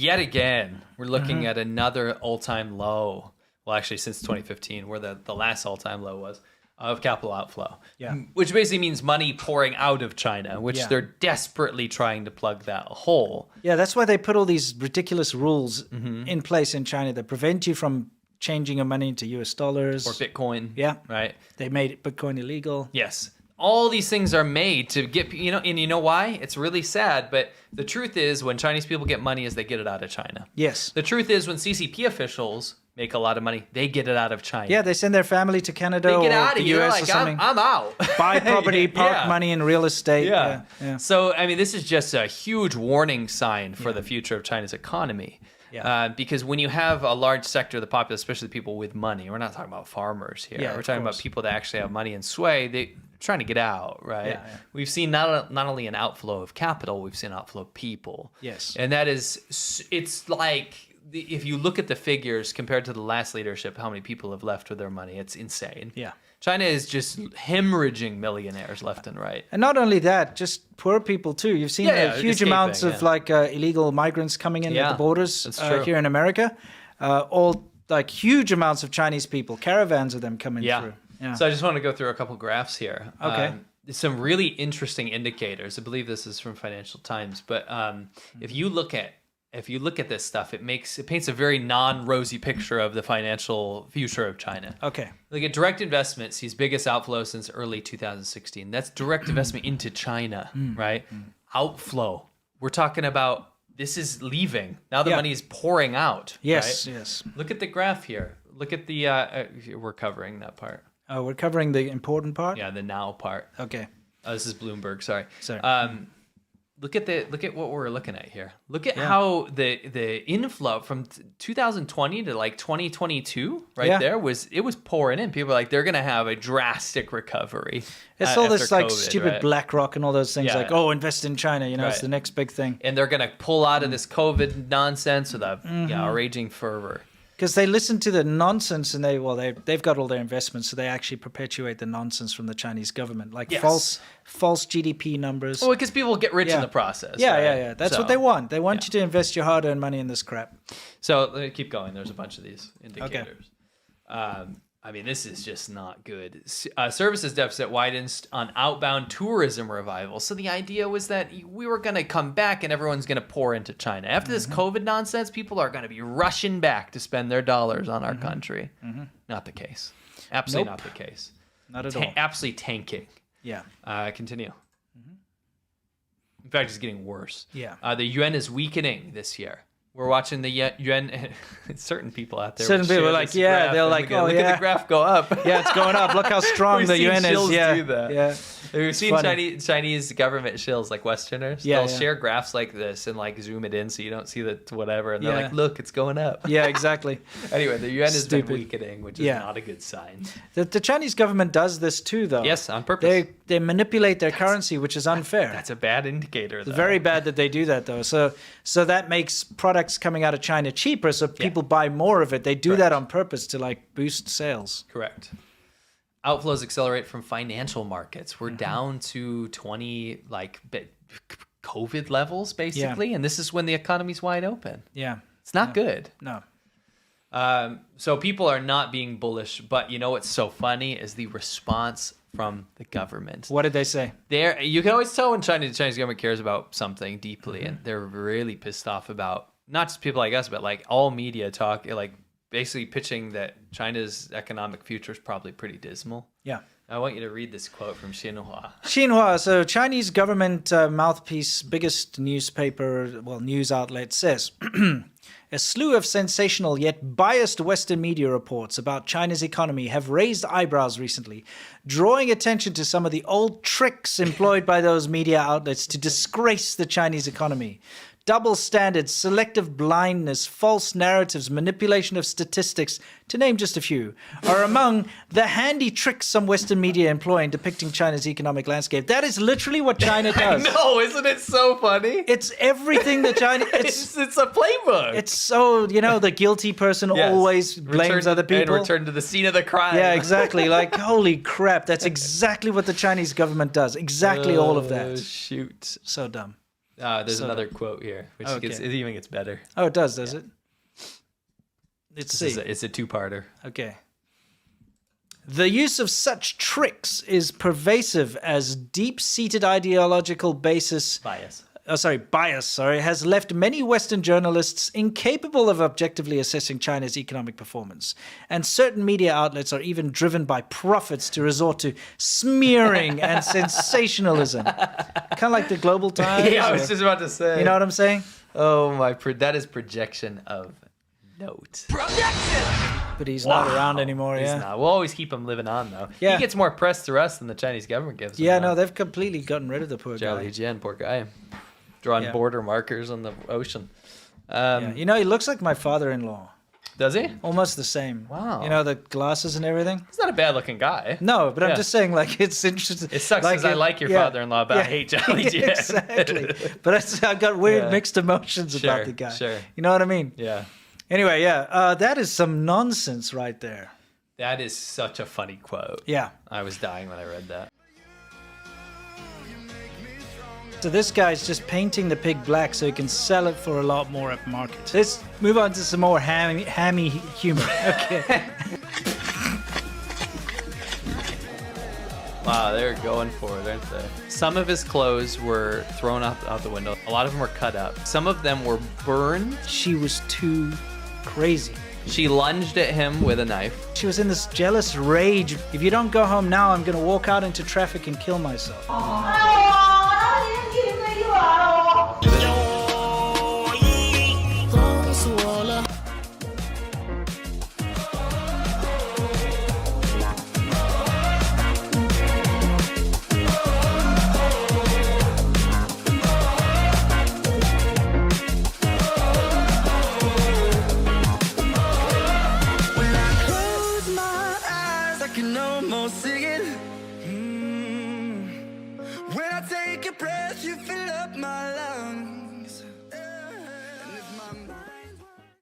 Yet again, we're looking at another all-time low. Well, actually, since 2015, where the last all-time low was, of capital outflow. Yeah. Which basically means money pouring out of China, which they're desperately trying to plug that hole. Yeah, that's why they put all these ridiculous rules in place in China that prevent you from changing your money into US dollars. Or Bitcoin. Yeah. Right? They made Bitcoin illegal. Yes. All these things are made to get, and you know why? It's really sad, but the truth is when Chinese people get money is they get it out of China. Yes. The truth is when CCP officials make a lot of money, they get it out of China. Yeah, they send their family to Canada They get or out the of here US like, or something. I'm out. Buy property, park money in real estate. Yeah. Yeah. So, I mean, this is just a huge warning sign for the future of China's economy. Yeah. Because when you have a large sector of the populace, especially the people with money, we're not talking about farmers here. Yeah, we're of talking course. about people that actually have money and sway. They're trying to get out, right? Yeah, yeah. We've seen not only an outflow of capital, we've seen an outflow of people. Yes. And that is, it's like, if you look at the figures compared to the last leadership, how many people have left with their money, it's insane. Yeah. China is just hemorrhaging millionaires left and right. And not only that, just poor people too. You've seen huge escaping, amounts of illegal migrants coming in at the borders that's true. here in America. All like huge amounts of Chinese people, caravans of them coming through. Yeah. So I just want to go through a couple graphs here. Okay. Some really interesting indicators. I believe this is from Financial Times, but if you look at this stuff, it paints a very non-rosy picture of the financial future of China. Okay. Look at direct investment sees biggest outflow since early 2016. That's direct investment into China, right? Outflow. We're talking about this is leaving. Now the money is pouring out. Yes, right? yes. Look at the graph here. Look at the, we're covering that part. Oh, we're covering the important part? Yeah, the now part. Okay. This is Bloomberg, sorry. Sorry. Look at what we're looking at here. Look at how the inflow from 2020 to like 2022 there was pouring in. People are like they're gonna have a drastic recovery. It's all this after like COVID, stupid right? BlackRock and all those things Yeah. like, oh, invest in China, it's Right. the next big thing. And they're gonna pull out of this COVID nonsense with a raging fervor. Because they listen to the nonsense and they've got all their investments, so they actually perpetuate the nonsense from the Chinese government, like false GDP numbers. Well, because people get rich in the process. Yeah, right? yeah. That's what they want. They want you to invest your hard-earned money in this crap. So let me keep going. There's a bunch of these indicators. I mean, this is just not good. Services deficit widens on outbound tourism revival. So the idea was that we were going to come back and everyone's going to pour into China. After this COVID nonsense, people are going to be rushing back to spend their dollars on our country. Not the case. Absolutely not the case. Not at all. Absolutely tanking. Yeah. Continue. In fact, it's getting worse. Yeah. The yuan is weakening this year. We're watching the yuan. Certain people out there. Certain would people share are like, this yeah, graph they're and like, look oh, at yeah. the graph go up. Yeah, it's going up. Look how strong We've the seen yuan is. shills Yeah. do that. Yeah. We've seen funny. Chinese government shills, like Westerners. Yeah, They'll yeah. share graphs like this and like zoom it in so you don't see the whatever. And they're Yeah. like, look, it's going up. Yeah, exactly. Anyway, the yuan has been Stupid. weakening, which is Yeah. not a good sign. The Chinese government does this too, though. Yes, on purpose. They manipulate their currency, which is unfair. That's a bad indicator, though. It's very bad that they do that, though. So that makes products coming out of China cheaper, so people buy more of it. They do that on purpose to like boost sales. Correct. Outflows accelerate from financial markets. We're down to 20 COVID levels basically, and this is when the economy's wide open. Yeah. It's not good. No. So people are not being bullish, but you know what's so funny is the response from the government. What did they say? You can always tell when the Chinese government cares about something deeply, and they're really pissed off about not just people like us, but like all media talk, like basically pitching that China's economic future is probably pretty dismal. Yeah. I want you to read this quote from Xinhua. Xinhua, so Chinese government mouthpiece, biggest news outlet, says, a slew of sensational yet biased Western media reports about China's economy have raised eyebrows recently, drawing attention to some of the old tricks employed by those media outlets to disgrace the Chinese economy. Double standards, selective blindness, false narratives, manipulation of statistics, to name just a few, are among the handy tricks some Western media employ in depicting China's economic landscape. That is literally what China does. No, isn't it so funny? It's everything that China... It's a playbook. It's so, the guilty person always blames other people. And return to the scene of the crime. Yeah, exactly. Like, holy crap, that's exactly what the Chinese government does. Exactly all of that. Shoot. So dumb. There's So- another quote here, which Okay. it even gets better. Oh, it does it? Let's see. It's a two-parter. Okay. The use of such tricks is pervasive as deep-seated ideological bias, has left many Western journalists incapable of objectively assessing China's economic performance. And certain media outlets are even driven by profits to resort to smearing and sensationalism. Kind of like the Global Times. Yeah, I was just about to say. You know what I'm saying? Oh my! That is projection of note. But he's not around anymore, He's yeah. not. We'll always keep him living on, though. Yeah. He gets more press through us than the Chinese government gives him. Yeah, now. no, they've completely gotten rid of the poor Zhao guy. Lijian, poor guy. Drawing Yeah. border markers on the ocean. Yeah. You know, he looks like my father-in-law. Does he? Almost the same. Wow. You know, the glasses and everything? He's not a bad-looking guy. No, but I'm Yeah. just saying, like, it's interesting. It sucks because I like your father-in-law, but I hate Zhao Lijian. Exactly. But I've got weird Yeah. mixed emotions Sure, about the guy. sure. You know what I mean? Yeah. Anyway, that is some nonsense right there. That is such a funny quote. Yeah. I was dying when I read that. So this guy's just painting the pig black so he can sell it for a lot more at market. Let's move on to some more hammy humor. Okay. Wow, they're going for it, aren't they? Some of his clothes were thrown out the window. A lot of them were cut up. Some of them were burned. She was too crazy. She lunged at him with a knife. She was in this jealous rage. If you don't go home now, I'm going to walk out into traffic and kill myself. When I take a breath, you fill up my life.